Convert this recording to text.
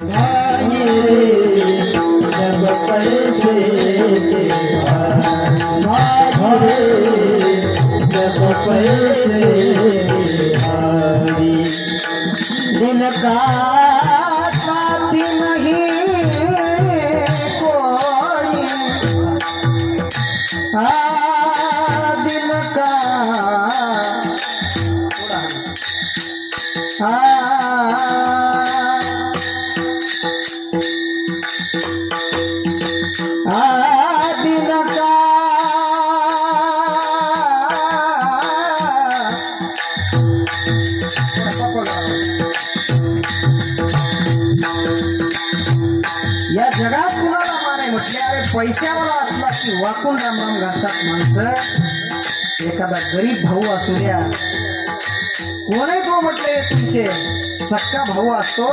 भाई रे सब पैसे भाई रे सब पैसे भाई दिल का साथी नहीं कोई दिल का दिल का या जगात कुणाला माने म्हटले अरे पैशावाला असला की वाकून रामराम घालतात माणसं. एखादा गरीब भाऊ असू द्या कोणी तो म्हटले तुमचे सक्का भाऊ असतो